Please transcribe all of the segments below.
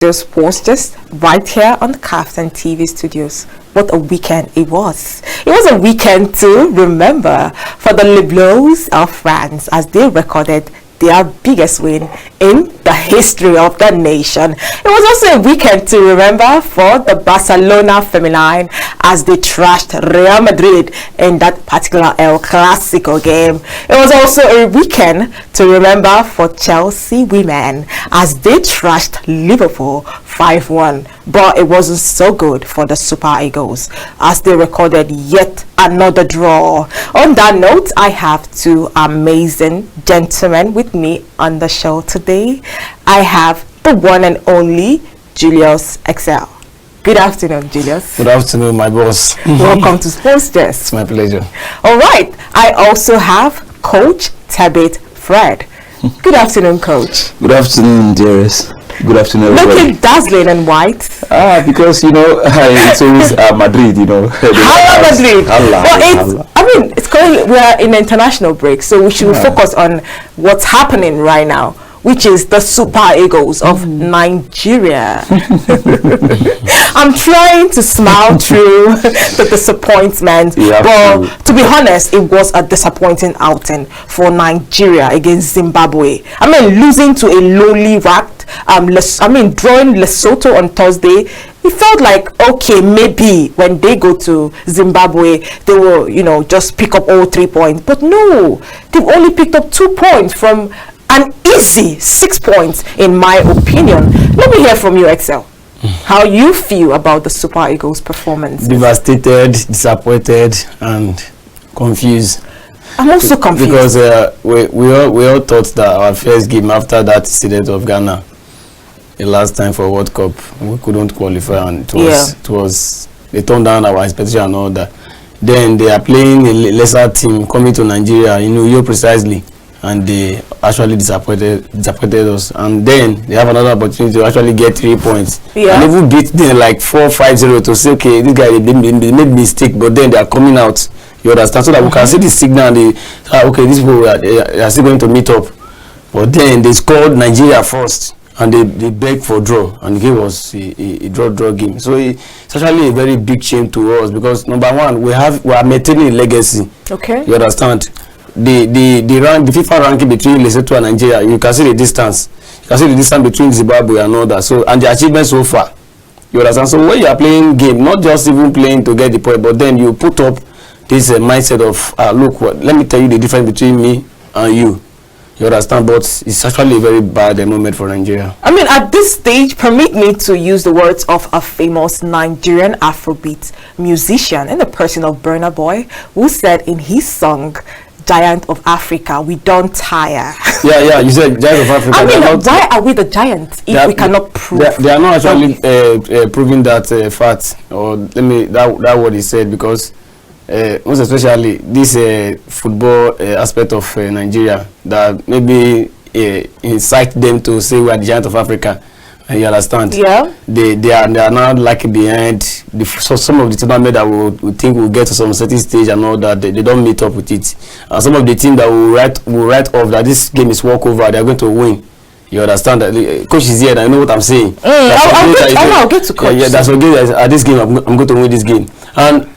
This was just right here on the Captain TV studios. What a weekend it was. It was a weekend to remember for the Leblows of France as they recorded their biggest win in the history of the nation. It was also a weekend to remember for the Barcelona Feminine as they trashed Real Madrid in that particular El Clasico game. It was also a weekend to remember for Chelsea women as they trashed Liverpool 5-1. But it wasn't so good for the Super Eagles as they recorded yet another draw. On that note, I have two amazing gentlemen with me on the show today. I have the one and only Julius Excel. Good afternoon, Julius. Good afternoon, my boss. Welcome to Sports Desk. It's my pleasure. All right. I also have Coach Tabit Fred. Good afternoon, Coach. Good afternoon, dearest. Good afternoon, everybody. Looking dazzling and white. Because it's always Madrid, Hala Madrid. Hala. It's currently we are in an international break, so we should focus on what's happening right now, which is the Super Eagles of Nigeria. I'm trying to smile through the disappointment, but to be honest, it was a disappointing outing for Nigeria against Zimbabwe. Losing to a lowly ranked, drawing Lesotho on Thursday. It felt like, okay, maybe when they go to Zimbabwe, they will, just pick up all 3 points. But no, they've only picked up 2 points from an easy 6 points, in my opinion. Let me hear from you, Excel. How you feel about the Super Eagles' performance? Devastated, disappointed, and confused. I'm also confused because we all thought that our first game after that incident of Ghana, the last time for World Cup, we couldn't qualify, and it was they turned down our expectation and all that. Then they are playing a lesser team coming to Nigeria, you precisely, and they actually disappointed us. And then they have another opportunity to actually get 3 points. And even beat them like 4-5-0 to say, okay, this guy they made mistake, but then they are coming out. You understand? So that we can see the signal and they say, okay, these people are still going to meet up. But then they scored Nigeria first and they begged for draw and gave us a draw game. So it's actually a very big shame to us because number one, we are maintaining a legacy. Okay. You understand? The FIFA ranking between Lesotho and Nigeria, you can see the distance. You can see the distance between Zimbabwe and all that. So and the achievements so far. You understand? So when you are playing game, not just even playing to get the point, but then you put up this mindset of look, let me tell you the difference between me and you. You understand? But it's actually a very bad moment for Nigeria. At this stage, permit me to use the words of a famous Nigerian Afrobeat musician in the person of Burna Boy, who said in his song, Giant of Africa, we don't tire. Yeah, you said Giant of Africa. Why are we the giants if we cannot prove? They are not actually proving that fact, or that what he said, because most especially this football aspect of Nigeria that maybe incite them to say we are the Giant of Africa. You understand? Yeah. They are now like behind some of the tournament that we think will get to some certain stage and all that they don't meet up with it. And some of the teams that will write off that this game is walkover, they are going to win. You understand that? Coach is here and I know what I'm saying. I'll get to coach. Yeah, that's okay. At this game, I'm going to win this game. And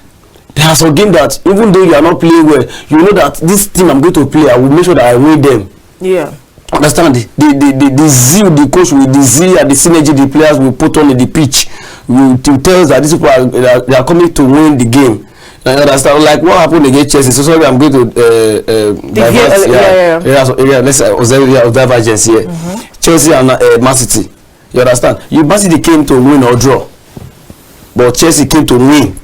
there are some games that even though you are not playing well, you know that this team I'm going to play, I will make sure that I win them. Yeah. Understand the zeal, the coach with the zeal and the synergy the players will put on the pitch will tell us that these people are coming to win the game. I understand, like what happened against Chelsea. So sorry, I'm going to let's observe divergence here. Chelsea and Man City. You understand? Man City came to win or draw, but Chelsea came to win.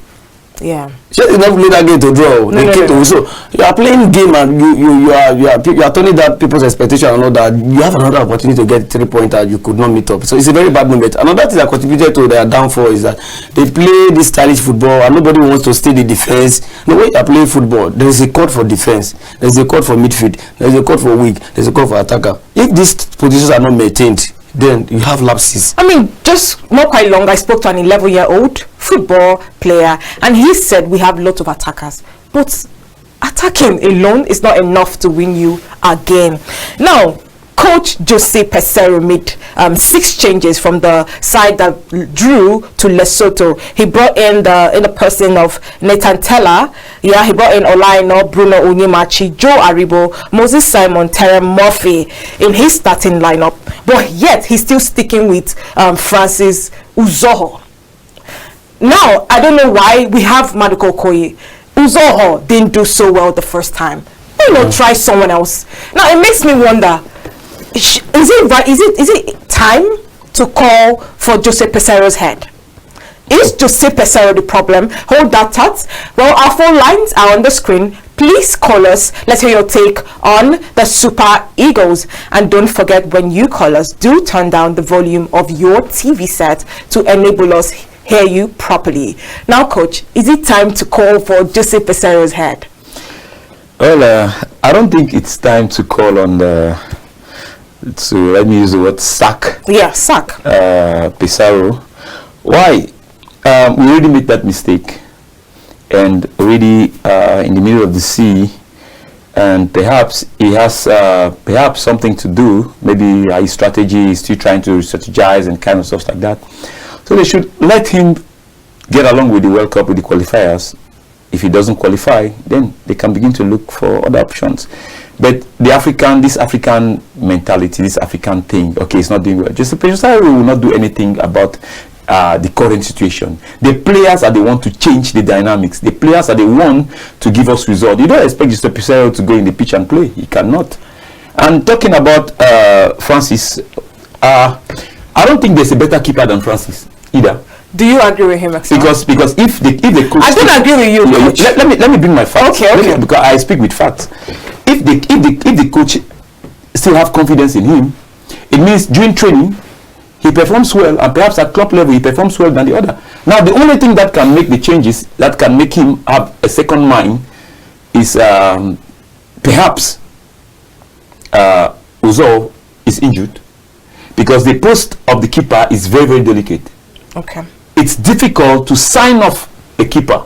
Yeah. Chelsea never played that game to draw. They came to win. So you are playing game and you are turning that people's expectation and all that. You have another opportunity to get 3 points that you could not meet up. So it's a very bad moment. Another thing that contributed to their downfall is that they play this stylish football and nobody wants to stay the defense. No, when you are playing football, there is a code for defense, there is a code for midfield, there is a code for wing, there is a code for attacker. If these positions are not maintained, then you have lapses. Just not quite long, I spoke to an 11-year-old football player, and he said we have lots of attackers, but attacking alone is not enough to win you a game. Now, Coach Jose Peseiro made 6 changes from the side that drew to Lesotho. He brought in the person of Nathan Teller. Yeah, he brought in Olaino, Bruno Onyemachi, Joe Aribo, Moses Simon, Terem Murphy in his starting lineup. But yet he's still sticking with Francis Uzoho. Now, I don't know why we have Maduka Okoye. Uzoho didn't do so well the first time. Why not try someone else? Now, it makes me wonder, is it time to call for Jose Peseiro's head? Is Jose Peseiro the problem? Hold that thought. Well, our phone lines are on the screen. Please call us. Let's hear your take on the Super Eagles. And don't forget, when you call us, do turn down the volume of your TV set to enable us hear you properly. Now, Coach, is it time to call for Jose Peseiro's head? Well, I don't think it's time to call on let me use the word sack. Yeah, sack. Peseiro. Why? We already made that mistake, and already in the middle of the sea, and perhaps he has perhaps something to do. Maybe his strategy is still trying to strategize and kind of stuff like that. So they should let him get along with the World Cup, with the qualifiers. If he doesn't qualify, then they can begin to look for other options. But this African mentality, this African thing, okay, it's not doing well. Jose Peseiro will not do anything about the current situation. The players are the one to change the dynamics. The players are the one to give us results. You don't expect Jose Peseiro to go in the pitch and play. He cannot. And talking about Francis, I don't think there's a better keeper than Francis either. Do you agree with him? Because if the coach, I don't agree with you. Let me bring my facts. Okay. Because I speak with facts. If the coach still have confidence in him, it means during training he performs well, and perhaps at club level he performs well than the other. Now the only thing that can make the changes, that can make him have a second mind, is perhaps Uzo is injured, because the post of the keeper is very, very delicate. Okay. It's difficult to sign off a keeper,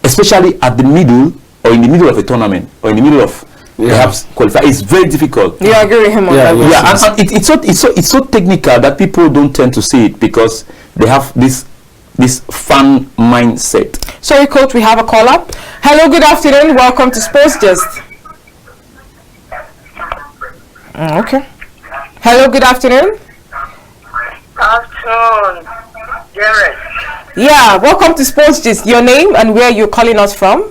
especially at the middle, or in the middle of a tournament, or in the middle of perhaps qualify. It's very difficult. You agree with him on that? Yeah, and it's so technical that people don't tend to see it, because they have this fan mindset. Sorry, Coach, we have a call up. Hello, good afternoon. Welcome to Sports Gist. Okay. Hello, good afternoon. Afternoon, Jared. Yeah, welcome to Sports Gist. Your name and where you're calling us from?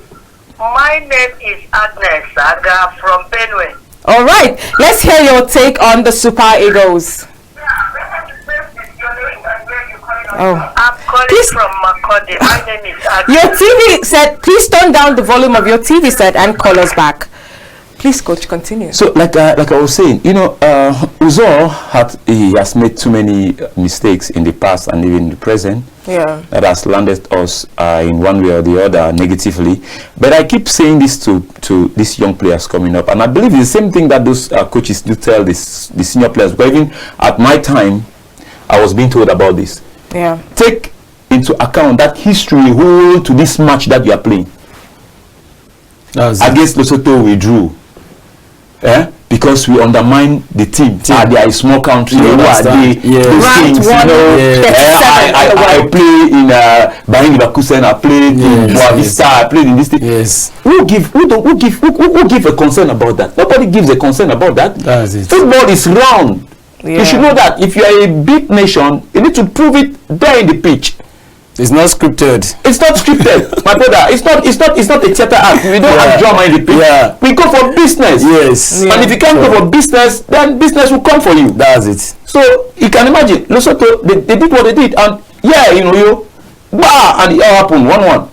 My name is Agnes Aga from Benue. All right, let's hear your take on the Super Eagles. Oh, I'm calling from Makode. My name is Agnes. Your TV set, please turn down the volume of your TV set and call us back. Please, Coach, continue. So, like I was saying, Uzo has made too many mistakes in the past and even in the present. Yeah. That has landed us in one way or the other negatively. But I keep saying this to these young players coming up, and I believe it's the same thing that those coaches do tell the senior players. But even at my time, I was being told about this. Yeah. Take into account that history whole to this match that you are playing. Against Lesotho, we drew. Because we undermine the team. They are a small country. Who are they? Things, I play in Bahrain Leverkusen. I played in Boa Vista. I played in this thing. Yes. Who give a concern about that? Nobody gives a concern about that. That's it. Football is round. Yeah. You should know that. If you are a big nation, you need to prove it there in the pitch. It's not scripted. It's not scripted, my brother. It's not a theater act. We don't have drama in the pitch. Yeah. We go for business. Yes. And if you can't go for business, then business will come for you. That's it. So you can imagine, Lesotho, they did what they did, and and it all happened 1-1.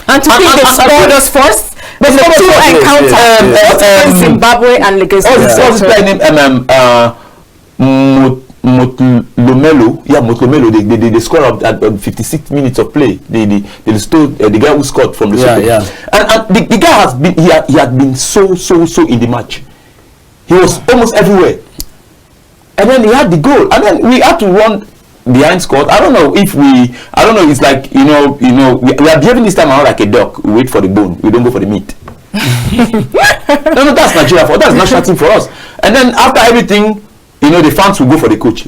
And to think they scored us first. There's the two encounters, Zimbabwe and Lesotho. Motlomelo, they scored at 56 minutes of play. They stole the guy who scored from the and the guy has been he had been so in the match. He was almost everywhere, and then he had the goal, and then we had to run behind scored. I don't know. It's like we are behaving this time around like a duck. We wait for the bone. We don't go for the meat. No, that's Nigeria for that's national team for us. And then after everything, the fans will go for the coach.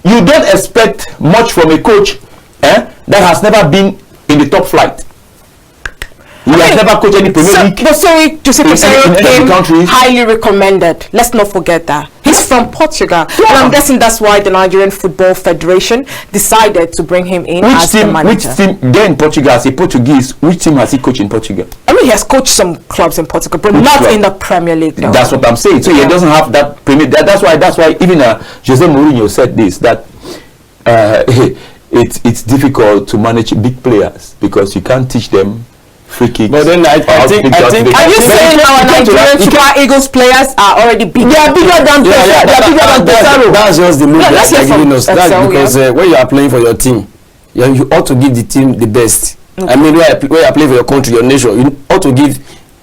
You don't expect much from a coach that has never been in the top flight. He has never coached any Premier League. But sorry, Jose Peseiro came highly recommended. Let's not forget that. He's from Portugal. Yeah. And I'm guessing that's why the Nigerian Football Federation decided to bring him in as the manager. Which team there in Portugal, as a Portuguese, which team has he coached in Portugal? I mean, he has coached some clubs in Portugal, but not in the Premier League. No. That's what I'm saying. So he doesn't have that Premier. That's why even Jose Mourinho said this, that it's difficult to manage big players because you can't teach them free kicks. But then I think are you saying our Nigerian Super Eagles players are already big? They are bigger than Peseiro. That's just the move that they're giving us. That's because when you are playing for your team, you ought to give the team the best. Okay. I mean, when you are playing for your country, your nation, you ought to give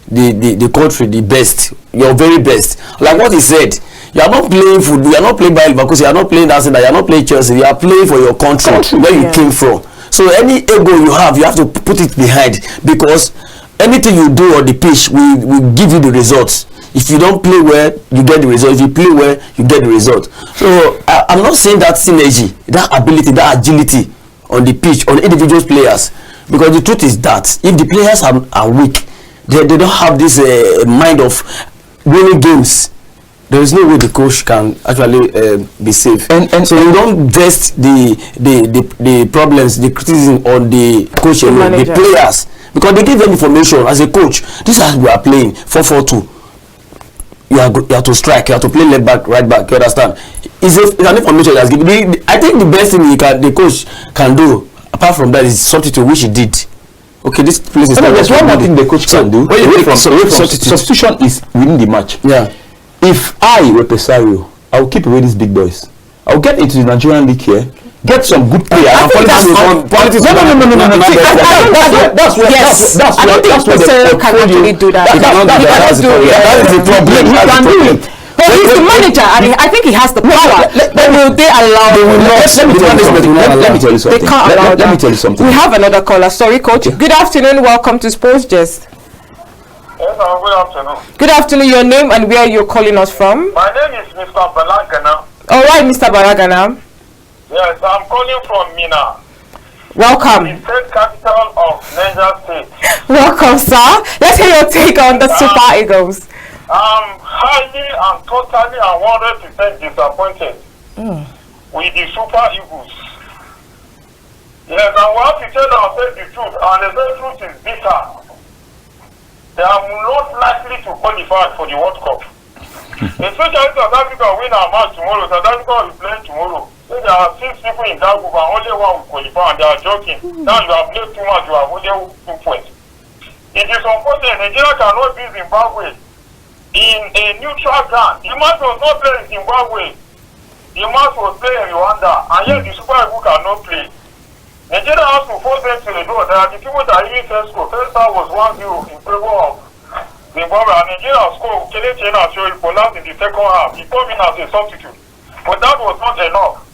the country the best, your very best. Like what he said, you are not playing football, you are not playing by because you are not playing Arsenal, you are not playing Chelsea, you are playing for your country where you came from. So any ego you have to put it behind, because anything you do on the pitch will give you the results. If you don't play well, you get the result. If you play well, you get the result. So I'm not saying that synergy, that ability, that agility on the pitch, on individual players, because the truth is that if the players are weak, they don't have this mind of winning games. There is no way the coach can actually be safe, and so you don't vest the problems, the criticism on the coach alone, the players, because they give them information as a coach. This is how we are playing 4-4-2. You have to strike, you have to play left back, right back. You understand? It's an information that's given. I think the best thing the coach can do, apart from that, is substitute, which he did. Okay, this place is. There's one more thing the coach can do. Substitution is within the match. Yeah. If I were Peseiro, I will keep away these big boys. I will get into the Nigerian league here, get some good players. I think that's what Peseiro can actually do that. He cannot do that. That is the problem. He can do it. But he's the manager, and I think he has the power. But will they allow? They will not. Let me tell you something. They can't allow that. Let me tell you something. We have another caller. Sorry, coach. Good afternoon. Welcome to Sports Gist. Yes, good afternoon. Good afternoon. Your name and where you're calling us from? My name is Mr. Balagana. All right, Mr. Balagana. Yes, I'm calling from Mina. Welcome. The state capital of Niger State. Welcome, sir. Let's hear your take on the Super Eagles. I'm highly and totally and 100% disappointed with the Super Eagles. Yes, and we have to tell ourselves the truth, and the truth is bitter. They are not likely to qualify for the World Cup. Especially South Africa win our match tomorrow. South Africa will play tomorrow. So there are 6 people in that group and only one will qualify, and they are joking. Now you have played too much, you have only 2 points. It is unfortunate Nigeria cannot beat Zimbabwe in a neutral ground. The match was not played in Zimbabwe. The match was played in Rwanda, and yet the Super Eagles cannot play. Nigeria has to force them to the door. There are the people that even first score. First half was 1-0 in favor of Zimbabwe, and Nigeria scored. Kelechi Iheanacho collapsed in the second half. He came in as a substitute. But that was not enough.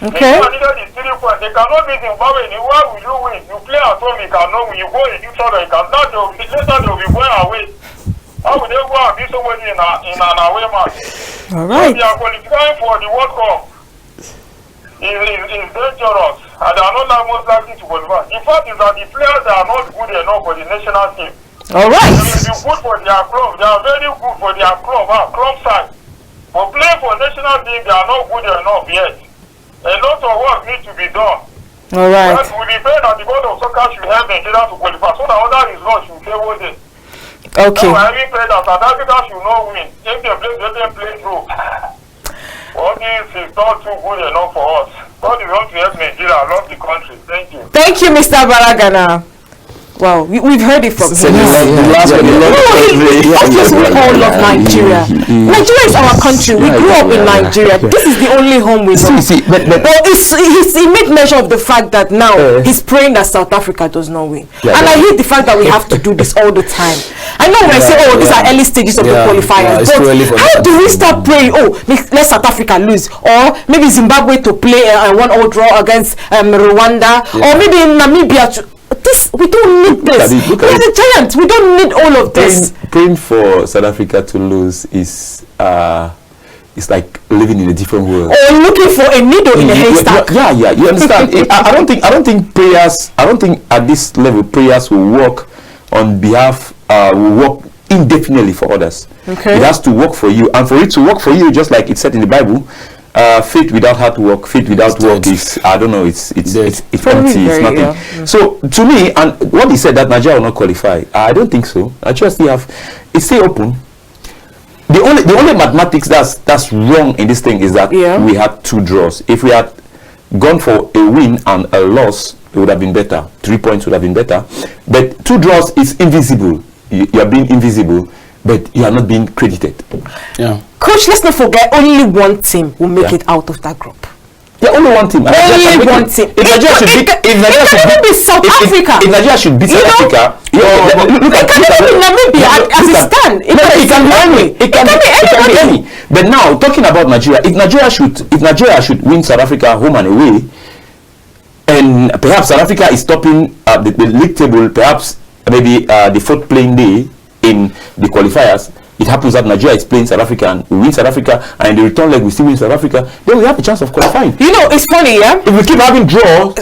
Okay. Nigeria needed the 3 points. They cannot beat Zimbabwe. Why will you win? You play at home, you cannot win. You go in neutral, you can. Later they will be going away. How will they go and beat somebody in an away match? All right. So they are qualifying for the World Cup. It's dangerous, and they are not most likely to qualify. The fact is that the players are not good enough for the national team. All right. They will be good for their club. They are very good for their club side. But playing for national team, they are not good enough yet. A lot of work needs to be done. All right. That will be fair that the board of soccer should help Nigeria to qualify, so that other results should favor them. Okay. So I pray that South Africa should not win. If they play, let them play through. All this is not too good enough for us. God is going to help Nigeria. I love the country. Thank you. Thank you, Mr. Balagana. Well, we've heard it from him. The last one. We all love Nigeria. Nigeria is our country. We grew up in Nigeria. This is the only home we know. But he made measure of the fact that now he's praying that South Africa does not win. And I hate the fact that we have to do this all the time. I know when I say, oh, these are early stages of the qualifiers. But how do we start praying, oh, let South Africa lose? Or maybe Zimbabwe to play a 1-0 draw against Rwanda? Or maybe Namibia to... this, we don't need this. Look We at are the giants. We don't need all of this. Praying for South Africa to lose is it's like living in a different world. Or looking for a needle in a haystack. Yeah, you understand. I don't think prayers. I don't think at this level prayers will work on behalf. Will work indefinitely for others. Okay. It has to work for you, and for it to work for you, just like it said in the Bible, faith without hard work, faith without work is, I don't know, it's empty, it's nothing. Yeah. So to me, and what he said that Nigeria will not qualify, I don't think so. Nigeria still have, it's still open. The only mathematics that's wrong in this thing is that we had 2 draws. If we had gone for a win and a loss, it would have been better. 3 points would have been better. But 2 draws is invisible. You are being invisible, but you are not being credited. Yeah. Coach, let's not forget, only one team will make it out of that group. Yeah, only one team. Only one team. If Nigeria should beat South Africa, if Nigeria should beat South Africa, look at Namibia as it stands. It can be any. But now talking about Nigeria, if Nigeria should win South Africa home and away, and perhaps South Africa is topping the league table, perhaps maybe the 4th playing day in the qualifiers, it happens that Nigeria is playing South Africa and we win South Africa, and in the return leg we still win South Africa, then we have a chance of qualifying. You know, it's funny, yeah? If we keep having draws,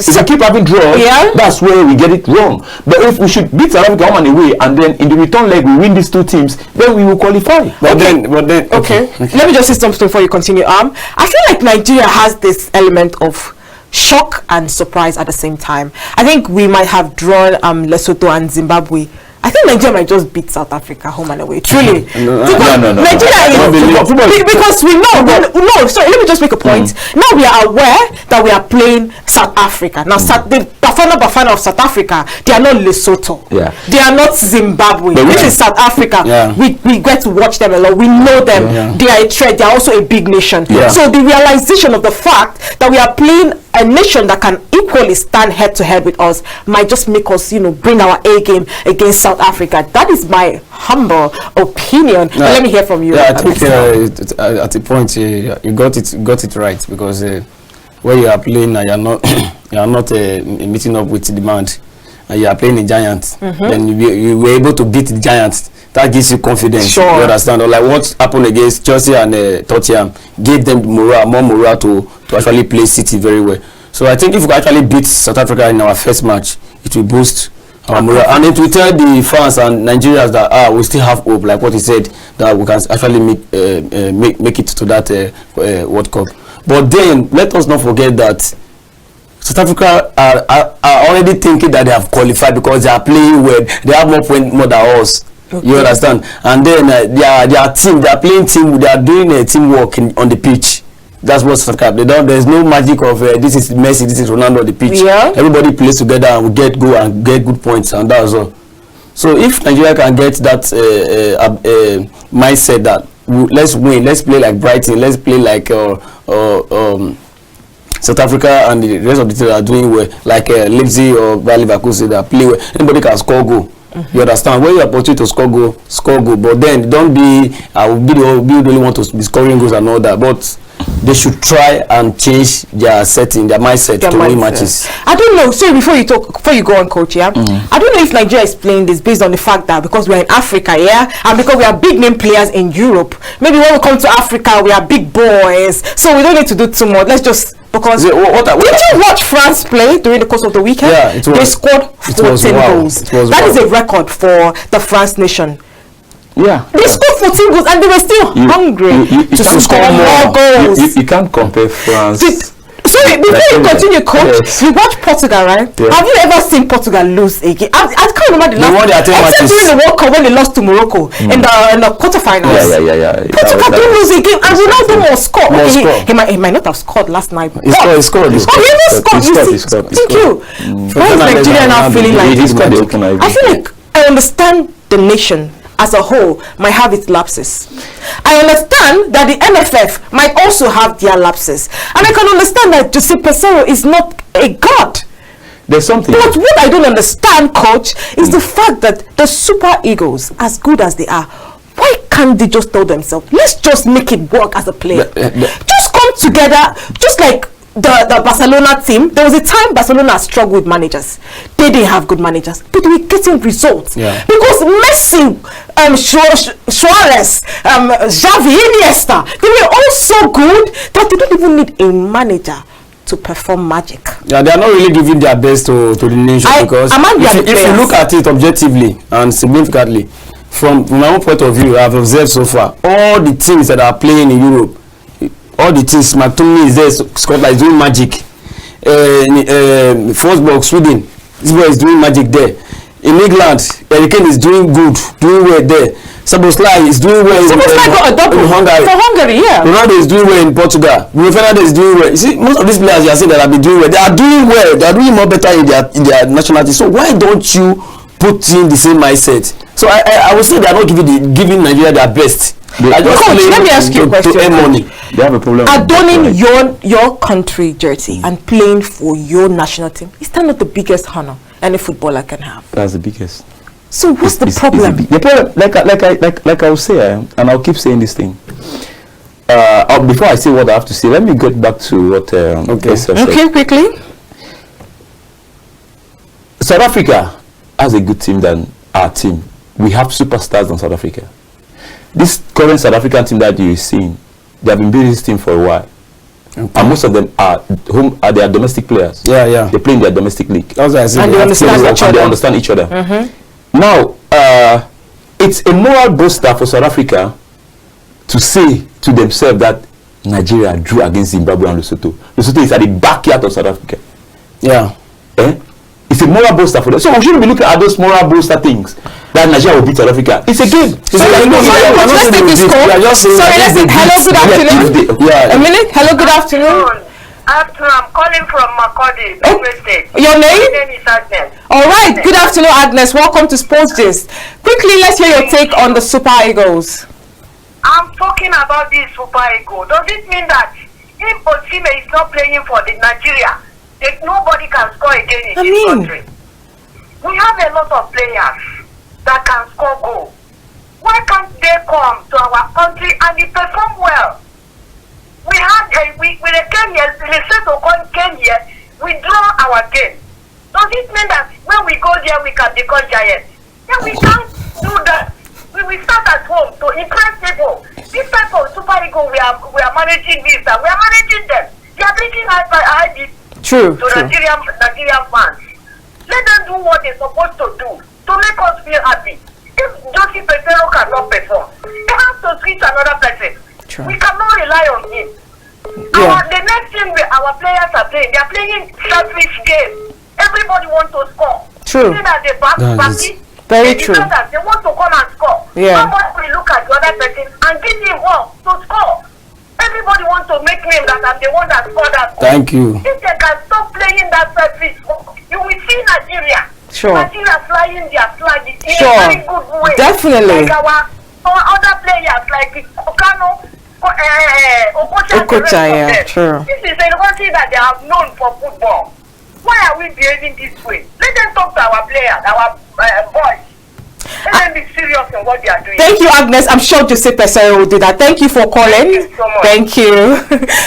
that's where we get it wrong. But if we should beat South Africa home and away, and then in the return leg we win these 2 teams, then we will qualify. But then, okay. Let me just say something before you continue. I feel like Nigeria has this element of shock and surprise at the same time. I think we might have drawn Lesotho and Zimbabwe. I think Nigeria might just beat South Africa home and away. Truly. No. Nigeria because we know. No, sorry, let me just make a point. Now we are aware that we are playing South Africa. Now, the Bafana of South Africa, they are not Lesotho. Yeah. They are not Zimbabwe. This is South Africa. Yeah. We get to watch them a lot. We know them. Yeah. They are a threat. They are also a big nation. Yeah. So the realization of the fact that we are playing a nation that can equally stand head to head with us might just make us, bring our A game against South Africa. That is my humble opinion. No, let me hear from you. Yeah, I think at the point you got it right, because where you are playing and you are not meeting up with the demand, and you are playing a giant, then you were able to beat the giants. That gives you confidence. Sure. You understand? Or like what happened against Chelsea and Tottenham gave them more morale to actually play City very well. So I think if we actually beat South Africa in our first match, it will boost our morale, and it will tell the fans and Nigerians that we still have hope, like what he said, that we can actually make it to that World Cup. But then let us not forget that South Africa are already thinking that they have qualified because they are playing well. They have more points more than us. Okay. You understand? And then their team, they are playing team. They are doing teamwork on the pitch. That's what South Africa. There's no magic of this is Messi, this is Ronaldo on the pitch. Yeah. Everybody plays together and we get go and get good points, and that's all. So if Nigeria can get that mindset that let's win, let's play like Brighton, let's play like South Africa and the rest of the team are doing well, like Leipzig or Bayer Leverkusen, that play well. Anybody can score goal. You understand? When you are opportunity to score goal. But then don't be I will be the only one to be scoring goals and all that. But they should try and change their setting, their mindset to win matches. I don't know. So before you go on, coach, I don't know if Nigeria is playing this based on the fact that because we're in Africa, and because we are big name players in Europe, maybe when we come to Africa, we are big boys, so we don't need to do too much. Let's just because did you watch France play during the course of the weekend? Yeah, it was. They scored 14 goals. That is a record for the France nation. Yeah, they scored 14 goals and they were still hungry to score more goals. You can't compare France. Sorry, before you continue, coach, you watch Portugal, right? Yeah. Have you ever seen Portugal lose a game? I can't remember the last time. Except during the World Cup when they lost to Morocco in the quarterfinals. Yeah. Portugal didn't lose a game, and Ronaldo will score. He might not have scored last night. He scored. He scored. Thank you. Why is Nigeria now feeling like this? I feel like I understand the nation as a whole might have its lapses. I understand that the NFF might also have their lapses. And I can understand that Jose Pesaro is not a god. There's something. But what I don't understand, coach, is the fact that the Super Eagles, as good as they are, why can't they just tell themselves, let's just make it work as a player? Just come together, just like the Barcelona team, there was a time Barcelona struggled with managers. They didn't have good managers, but they were getting results. Yeah. Because Messi, Suarez, Xavi, Iniesta, they were all so good that they don't even need a manager to perform magic. Yeah, they are not really giving their best to the nation, because if you look at it objectively and significantly, from my own point of view, I have observed so far, all the teams that are playing in Europe, all the teams, Matumi is there, Scotland is doing magic. Forsberg, Sweden, this boy is doing magic there. In England, Hurricane is doing good, doing well there. SUbsisdy is doing well in Hungary. For Hungary, yeah. Ronaldo is doing well in Portugal. Bruno Fernandes is doing well. You see, most of these players you are saying that have been doing well, they are doing well. They are doing more better in their nationality. So why don't you put in the same mindset? So I would say they are not giving Nigeria their best. Coach, let me ask you a question. To earn money. They have a problem. Adorning your country jersey and playing for your national team, is that not the biggest honor any footballer can have? That's the biggest. So what's the problem? The problem, like I will say, and I'll keep saying this thing. Before I say what I have to say, let me get back to what said. Okay, quickly. South Africa has a good team than our team. We have superstars in South Africa. This current South African team that you're seeing, they have been building this team for a while. Okay. And most of them are they are domestic players. Yeah. They play in their domestic league. And they understand each other. Now, it's a moral booster for South Africa to say to themselves that Nigeria drew against Zimbabwe and Lesotho. Lesotho is at the backyard of South Africa. Yeah. It's a moral booster for them. So we shouldn't be looking at those moral booster things that Nigeria will beat South Africa. It's a game. Let's take this call. Sorry, hello, good afternoon. A minute. Hello, good afternoon. I'm calling from Makodi, Benue State. Your name? My name is Agnes. All right. Good afternoon, Agnes. Welcome to Sports Gist. Quickly, let's hear your take on the Super Eagles. I'm talking about this Super Eagle. Does it mean that if Osime is not playing for the Nigeria, that nobody can score again in this country? We have a lot of players that can score goals. Why can't they come to our country and they perform well? We had we came here, Lesotho came here, we draw our game. Does it mean that when we go there we can become giants? Yeah, we can't do that. We start at home to impress people. This type of Super Eagle we are managing this and we are managing them. They are making high bid to Nigerian fans. Let them do what they're supposed to do to make us feel happy. If Josie Petero cannot perform, they have to switch another person. We cannot rely on him. The next thing our players are playing, they are playing selfish games. Everybody wants to score. True. Very true. They want to come and score. Nobody will look at the other person and give him one to score. Everybody wants to make name that I'm the one that scored that goal. Thank you. If they can stop playing that selfish, you will see Nigeria. Nigeria flying their flag in a very good way. Definitely. Like our other players like Okano, Okocha, true. This is a country that they have known for football. Why are we behaving this way? Let them talk to our players, our boys. Let them be serious in what they are doing. Thank you, Agnes. I'm sure Jose Pesero will do that. Thank you for calling. Thank you so much. Thank you.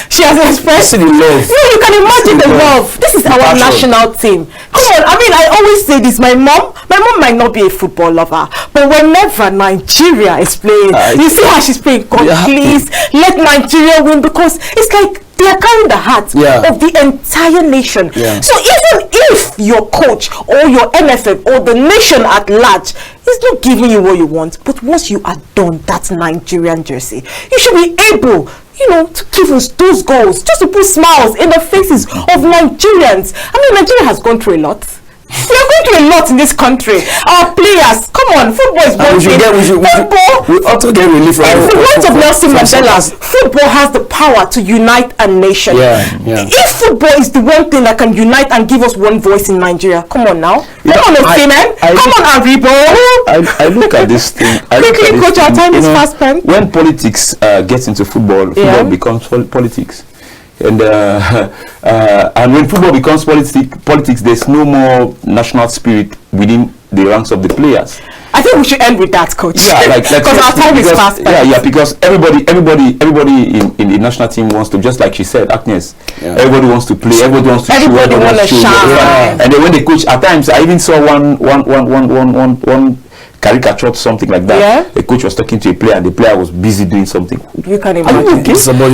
She has expressed the love. No, you can imagine the love. This is our national team. Come on. I mean, I always say this. My mom might not be a football lover, but whenever Nigeria is playing, you see how she's playing. God, please let Nigeria win, because it's like they are carrying the heart of the entire nation. So even if your coach or your NFF or the nation at large is not giving you what you want, but once you are done that Nigerian jersey, you should be able, to give us those goals, just to put smiles in the faces of Nigerians. I mean, Nigeria has gone through a lot. We are going through a lot in this country. Our players, come on, football is one thing. We ought to get relief from the words of Nelson Mandela. Football has the power to unite a nation. If football is the one thing that can unite and give us one voice in Nigeria, come on now. Come on, Osimhen. Come on, Aribo. I look at this thing. Quickly, coach, our time is fast spent. When politics gets into football becomes politics. And when football becomes politics, there's no more national spirit within the ranks of the players. I think we should end with that, coach. Yeah, like because our time is fast. Yeah, because everybody in the national team wants to, just like she said, Agnes. Yeah. Everybody wants to play. Everybody wants to show. Everybody wants to shine. Yeah. And then when the coach, at times, I even saw one caricature, something like that. Yeah. The coach was talking to a player, and the player was busy doing something. You can imagine.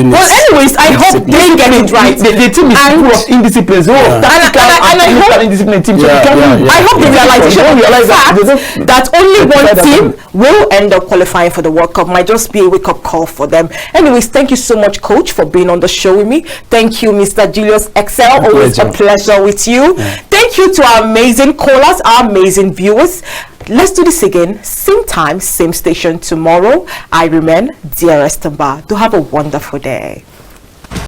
Well, anyways, I hope they get it right. The team is full of indiscipline. And I hope indisciplined team. I hope the realization that only one team will end up qualifying for the World Cup might just be a wake-up call for them. Anyways, thank you so much, Coach, for being on the show with me. Thank you, Mr. Julius Excel. Always a pleasure with you. Thank you to our amazing callers, our amazing viewers. Let's do this again, same time, same station tomorrow. I remain Dearest Tamba. Do have a wonderful day.